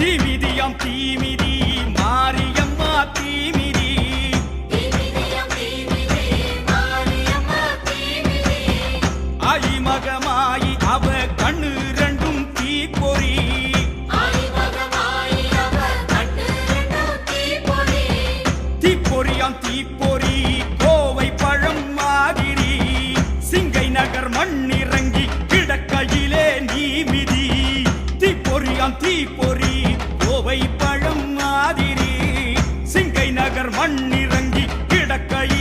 தீமிதியாம் தீமிதி மாரியம்மா தீமிதி ஆயி மகமாயி அவ கண்ணு ரெண்டும் தீப்பொறி தீப்பொறியாம் தீப்பொறி கோவை பழம் மாதிரி சிங்கை நகர் மண்ணிறங்கி கிடக்கையிலே நீமிதி தீப்பொறியாம் தீப்பொறி கோவை பழம் மாதிரி சிங்கை நகர் மண்ணிறங்கி கிடக்கையில்